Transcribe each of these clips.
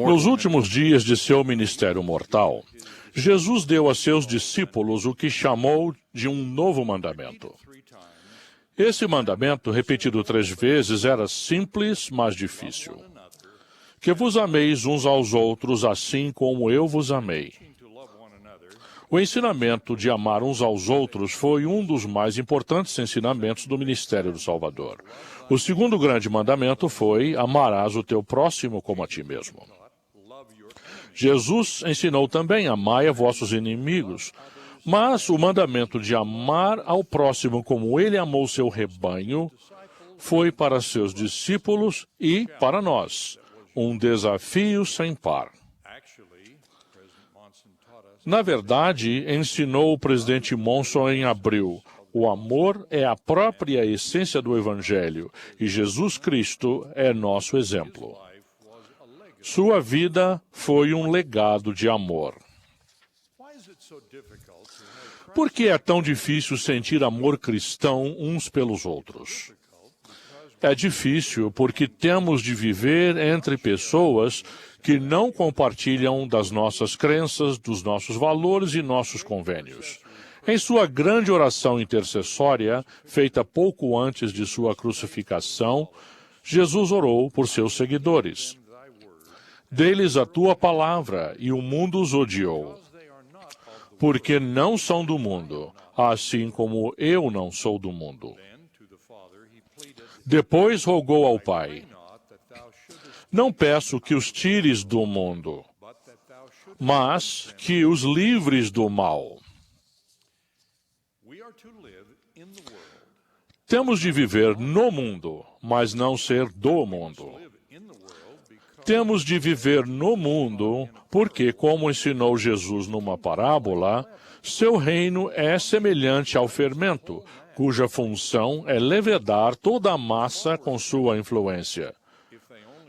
Nos últimos dias de seu ministério mortal, Jesus deu a seus discípulos o que chamou de um novo mandamento. Esse mandamento, repetido 3 vezes, era simples, mas difícil. Que vos ameis uns aos outros assim como eu vos amei. O ensinamento de amar uns aos outros foi um dos mais importantes ensinamentos do ministério do Salvador. O segundo grande mandamento foi: amarás o teu próximo como a ti mesmo. Jesus ensinou também: amai a vossos inimigos. Mas o mandamento de amar ao próximo como ele amou seu rebanho foi para seus discípulos e para nós um desafio sem par. Na verdade, ensinou o presidente Monson em abril, o amor é a própria essência do Evangelho e Jesus Cristo é nosso exemplo. Sua vida foi um legado de amor. Por que é tão difícil sentir amor cristão uns pelos outros? É difícil porque temos de viver entre pessoas que não compartilham das nossas crenças, dos nossos valores e nossos convênios. Em sua grande oração intercessória, feita pouco antes de sua crucificação, Jesus orou por seus seguidores. Dê-lhes a tua palavra, e o mundo os odiou. Porque não são do mundo, assim como eu não sou do mundo. Depois rogou ao Pai: não peço que os tires do mundo, mas que os livres do mal. Temos de viver no mundo, mas não ser do mundo. Temos de viver no mundo porque, como ensinou Jesus numa parábola, seu reino é semelhante ao fermento, cuja função é levedar toda a massa com sua influência.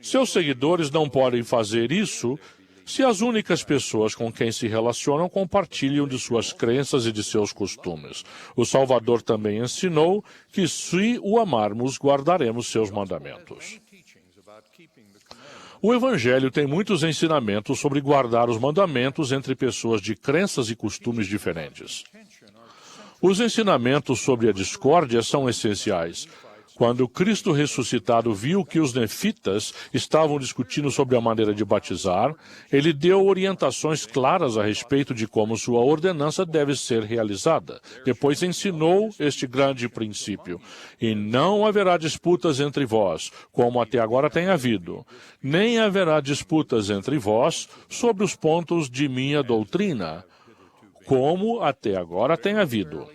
Seus seguidores não podem fazer isso se as únicas pessoas com quem se relacionam compartilham de suas crenças e de seus costumes. O Salvador também ensinou que, se o amarmos, guardaremos seus mandamentos. O Evangelho tem muitos ensinamentos sobre guardar os mandamentos entre pessoas de crenças e costumes diferentes. Os ensinamentos sobre a discórdia são essenciais. Quando Cristo ressuscitado viu que os nefitas estavam discutindo sobre a maneira de batizar, ele deu orientações claras a respeito de como sua ordenança deve ser realizada. Depois ensinou este grande princípio: e não haverá disputas entre vós, como até agora tem havido, nem haverá disputas entre vós sobre os pontos de minha doutrina, como até agora tem havido.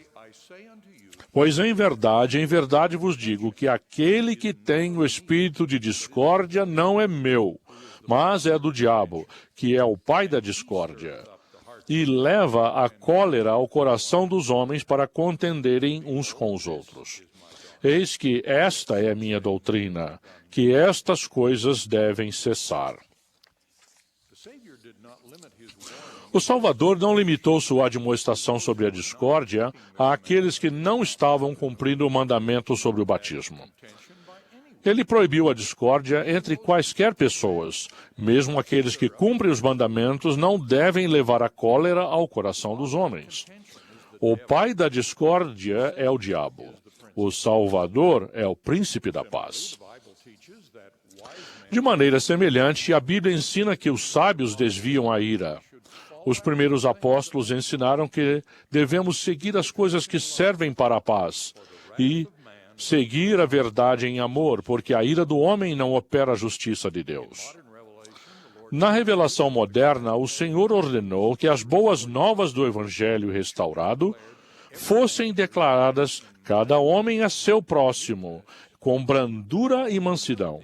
Pois em verdade vos digo que aquele que tem o espírito de discórdia não é meu, mas é do diabo, que é o pai da discórdia, e leva a cólera ao coração dos homens para contenderem uns com os outros. Eis que esta é a minha doutrina, que estas coisas devem cessar. O Salvador não limitou sua admoestação sobre a discórdia àqueles que não estavam cumprindo o mandamento sobre o batismo. Ele proibiu a discórdia entre quaisquer pessoas. Mesmo aqueles que cumprem os mandamentos não devem levar a cólera ao coração dos homens. O pai da discórdia é o diabo. O Salvador é o príncipe da paz. De maneira semelhante, a Bíblia ensina que os sábios desviam a ira. Os primeiros apóstolos ensinaram que devemos seguir as coisas que servem para a paz e seguir a verdade em amor, porque a ira do homem não opera a justiça de Deus. Na revelação moderna, o Senhor ordenou que as boas novas do Evangelho restaurado fossem declaradas cada homem a seu próximo, com brandura e mansidão,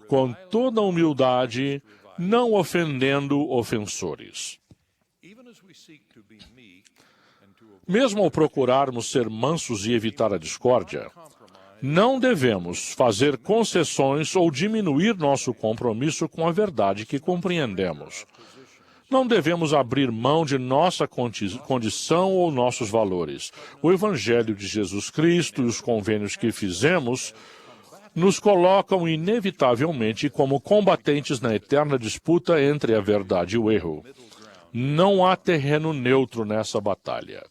com toda humildade, não ofendendo ofensores. Mesmo ao procurarmos ser mansos e evitar a discórdia, não devemos fazer concessões ou diminuir nosso compromisso com a verdade que compreendemos. Não devemos abrir mão de nossa condição ou nossos valores. O Evangelho de Jesus Cristo e os convênios que fizemos nos colocam inevitavelmente como combatentes na eterna disputa entre a verdade e o erro. Não há terreno neutro nessa batalha.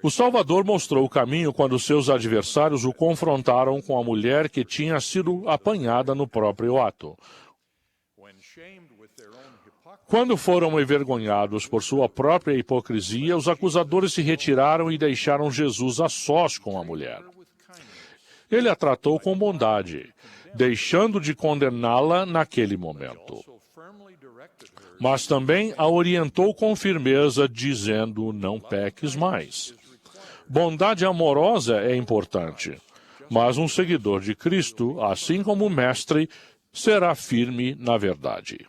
O Salvador mostrou o caminho quando seus adversários o confrontaram com a mulher que tinha sido apanhada no próprio ato. Quando foram envergonhados por sua própria hipocrisia, os acusadores se retiraram e deixaram Jesus a sós com a mulher. Ele a tratou com bondade, deixando de condená-la naquele momento. Mas também a orientou com firmeza, dizendo: não peques mais. Bondade amorosa é importante, mas um seguidor de Cristo, assim como o Mestre, será firme na verdade.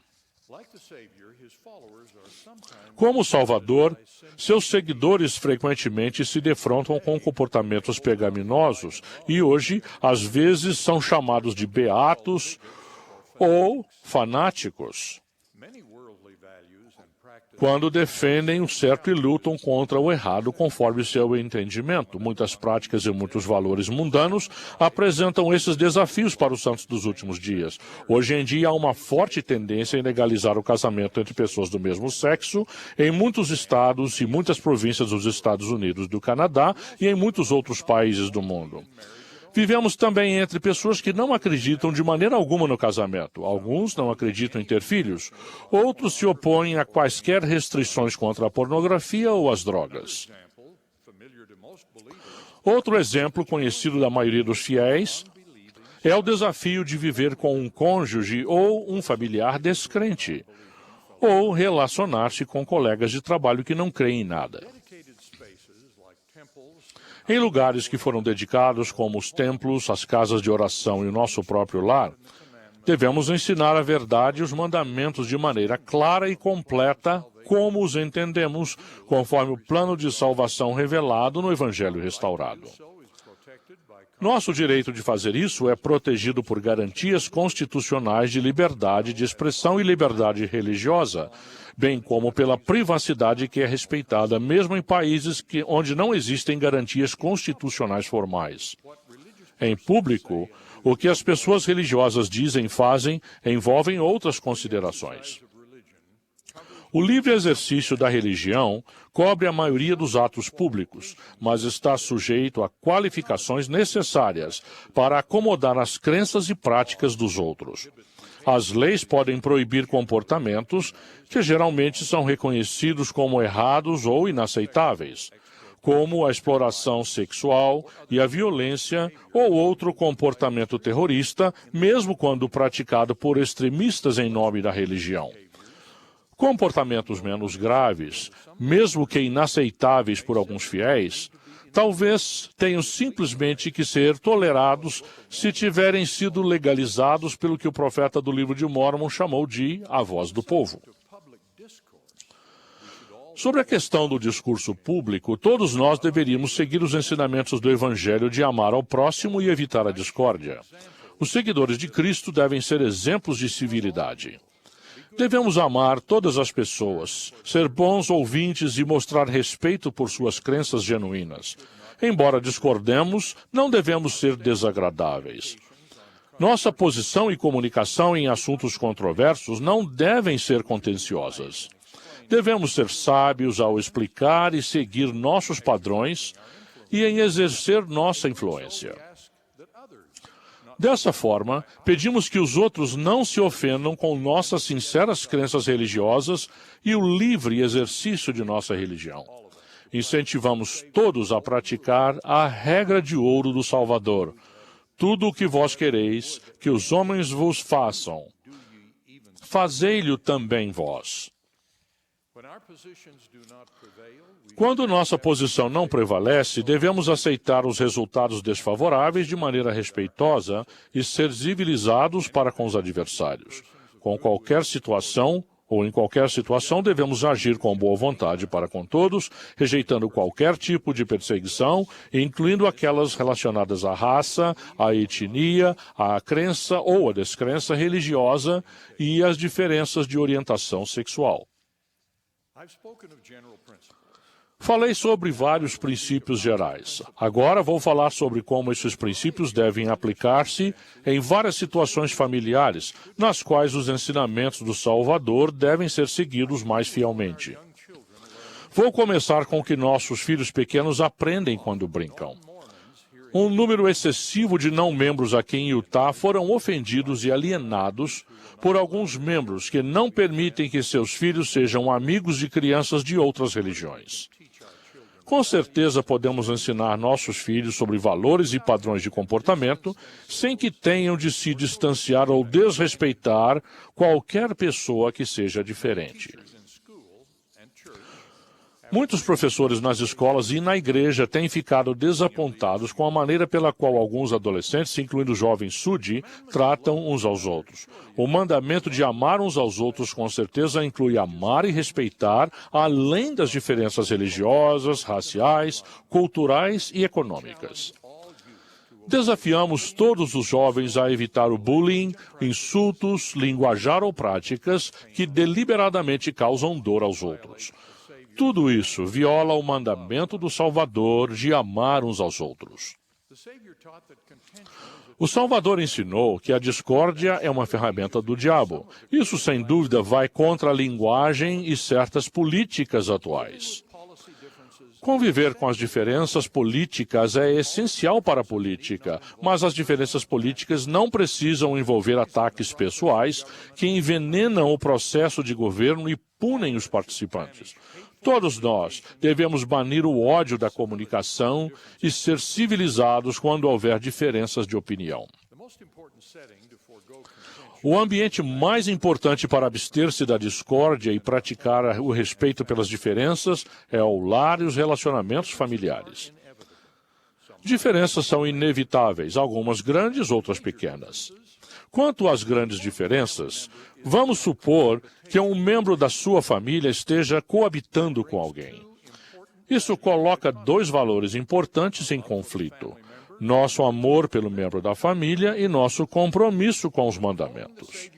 Como Salvador, seus seguidores frequentemente se defrontam com comportamentos pecaminosos e hoje, às vezes, são chamados de beatos ou fanáticos, quando defendem o certo e lutam contra o errado conforme seu entendimento. Muitas práticas e muitos valores mundanos apresentam esses desafios para os santos dos últimos dias. Hoje em dia há uma forte tendência em legalizar o casamento entre pessoas do mesmo sexo em muitos estados e muitas províncias dos Estados Unidos e do Canadá e em muitos outros países do mundo. Vivemos também entre pessoas que não acreditam de maneira alguma no casamento. Alguns não acreditam em ter filhos. Outros se opõem a quaisquer restrições contra a pornografia ou as drogas. Outro exemplo conhecido da maioria dos fiéis é o desafio de viver com um cônjuge ou um familiar descrente, ou relacionar-se com colegas de trabalho que não creem em nada. Em lugares que foram dedicados, como os templos, as casas de oração e o nosso próprio lar, devemos ensinar a verdade e os mandamentos de maneira clara e completa, como os entendemos, conforme o plano de salvação revelado no Evangelho restaurado. Nosso direito de fazer isso é protegido por garantias constitucionais de liberdade de expressão e liberdade religiosa, bem como pela privacidade que é respeitada mesmo em países onde não existem garantias constitucionais formais. Em público, o que as pessoas religiosas dizem e fazem envolvem outras considerações. O livre exercício da religião cobre a maioria dos atos públicos, mas está sujeito a qualificações necessárias para acomodar as crenças e práticas dos outros. As leis podem proibir comportamentos que geralmente são reconhecidos como errados ou inaceitáveis, como a exploração sexual e a violência ou outro comportamento terrorista, mesmo quando praticado por extremistas em nome da religião. Comportamentos menos graves, mesmo que inaceitáveis por alguns fiéis, talvez tenham simplesmente que ser tolerados se tiverem sido legalizados pelo que o profeta do livro de Mórmon chamou de a voz do povo. Sobre a questão do discurso público, todos nós deveríamos seguir os ensinamentos do Evangelho de amar ao próximo e evitar a discórdia. Os seguidores de Cristo devem ser exemplos de civilidade. Devemos amar todas as pessoas, ser bons ouvintes e mostrar respeito por suas crenças genuínas. Embora discordemos, não devemos ser desagradáveis. Nossa posição e comunicação em assuntos controversos não devem ser contenciosas. Devemos ser sábios ao explicar e seguir nossos padrões e em exercer nossa influência. Dessa forma, pedimos que os outros não se ofendam com nossas sinceras crenças religiosas e o livre exercício de nossa religião. Incentivamos todos a praticar a regra de ouro do Salvador. Tudo o que vós quereis que os homens vos façam, fazei-lhe também vós. Quando nossa posição não prevalece, devemos aceitar os resultados desfavoráveis de maneira respeitosa e ser civilizados para com os adversários. Com qualquer situação, ou em qualquer situação, devemos agir com boa vontade para com todos, rejeitando qualquer tipo de perseguição, incluindo aquelas relacionadas à raça, à etnia, à crença ou à descrença religiosa e às diferenças de orientação sexual. Falei sobre vários princípios gerais. Agora vou falar sobre como esses princípios devem aplicar-se em várias situações familiares, nas quais os ensinamentos do Salvador devem ser seguidos mais fielmente. Vou começar com o que nossos filhos pequenos aprendem quando brincam. Um número excessivo de não-membros aqui em Utah foram ofendidos e alienados por alguns membros que não permitem que seus filhos sejam amigos de crianças de outras religiões. Com certeza podemos ensinar nossos filhos sobre valores e padrões de comportamento sem que tenham de se distanciar ou desrespeitar qualquer pessoa que seja diferente. Muitos professores nas escolas e na igreja têm ficado desapontados com a maneira pela qual alguns adolescentes, incluindo os jovens Sudi, tratam uns aos outros. O mandamento de amar uns aos outros com certeza inclui amar e respeitar, além das diferenças religiosas, raciais, culturais e econômicas. Desafiamos todos os jovens a evitar o bullying, insultos, linguajar ou práticas que deliberadamente causam dor aos outros. Tudo isso viola o mandamento do Salvador de amar uns aos outros. O Salvador ensinou que a discórdia é uma ferramenta do diabo. Isso, sem dúvida, vai contra a linguagem e certas políticas atuais. Conviver com as diferenças políticas é essencial para a política, mas as diferenças políticas não precisam envolver ataques pessoais que envenenam o processo de governo e punem os participantes. Todos nós devemos banir o ódio da comunicação e ser civilizados quando houver diferenças de opinião. O ambiente mais importante para abster-se da discórdia e praticar o respeito pelas diferenças é o lar e os relacionamentos familiares. Diferenças são inevitáveis, algumas grandes, outras pequenas. Quanto às grandes diferenças, vamos supor que um membro da sua família esteja coabitando com alguém. Isso coloca dois valores importantes em conflito: nosso amor pelo membro da família e nosso compromisso com os mandamentos.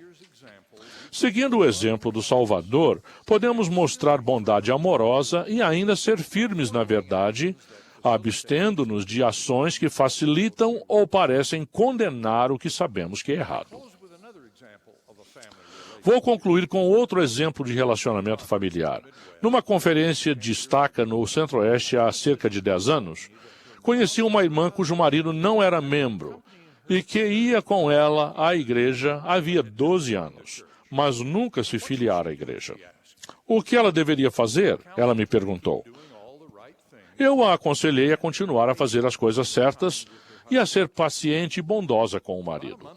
Seguindo o exemplo do Salvador, podemos mostrar bondade amorosa e ainda ser firmes na verdade, abstendo-nos de ações que facilitam ou parecem condenar o que sabemos que é errado. Vou concluir com outro exemplo de relacionamento familiar. Numa conferência de estaca no Centro-Oeste há cerca de 10 anos, conheci uma irmã cujo marido não era membro e que ia com ela à igreja havia 12 anos, mas nunca se filiara à igreja. O que ela deveria fazer? Ela me perguntou. Eu a aconselhei a continuar a fazer as coisas certas e a ser paciente e bondosa com o marido.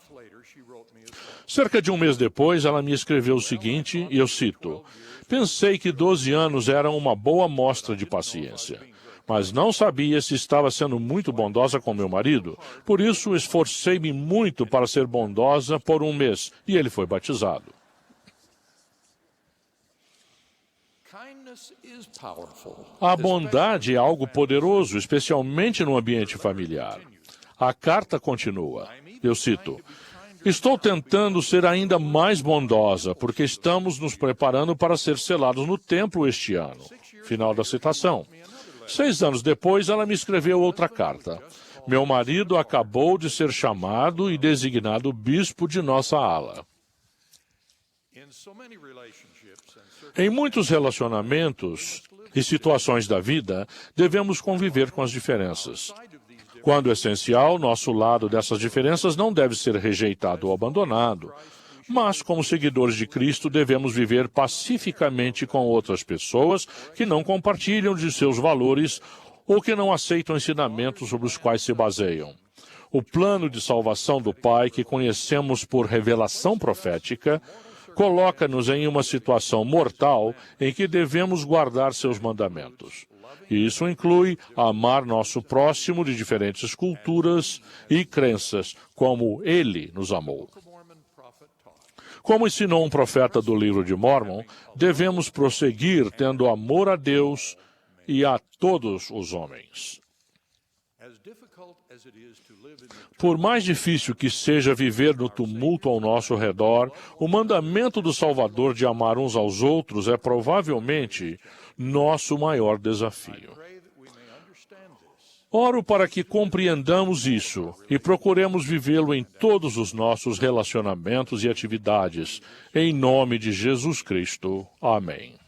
Cerca de um mês depois, ela me escreveu o seguinte, e eu cito: "Pensei que 12 anos eram uma boa mostra de paciência, mas não sabia se estava sendo muito bondosa com meu marido. Por isso, esforcei-me muito para ser bondosa por um mês, e ele foi batizado." A bondade é algo poderoso, especialmente no ambiente familiar. A carta continua. Eu cito: "Estou tentando ser ainda mais bondosa, porque estamos nos preparando para ser selados no templo este ano." Final da citação. 6 anos depois, ela me escreveu outra carta. "Meu marido acabou de ser chamado e designado bispo de nossa ala." Em muitos relacionamentos e situações da vida, devemos conviver com as diferenças. Quando essencial, nosso lado dessas diferenças não deve ser rejeitado ou abandonado, mas, como seguidores de Cristo, devemos viver pacificamente com outras pessoas que não compartilham de seus valores ou que não aceitam ensinamentos sobre os quais se baseiam. O plano de salvação do Pai, que conhecemos por revelação profética, coloca-nos em uma situação mortal em que devemos guardar seus mandamentos. E isso inclui amar nosso próximo de diferentes culturas e crenças, como ele nos amou. Como ensinou um profeta do livro de Mórmon, devemos prosseguir tendo amor a Deus e a todos os homens. Por mais difícil que seja viver no tumulto ao nosso redor, o mandamento do Salvador de amar uns aos outros é provavelmente nosso maior desafio. Oro para que compreendamos isso e procuremos vivê-lo em todos os nossos relacionamentos e atividades. Em nome de Jesus Cristo. Amém.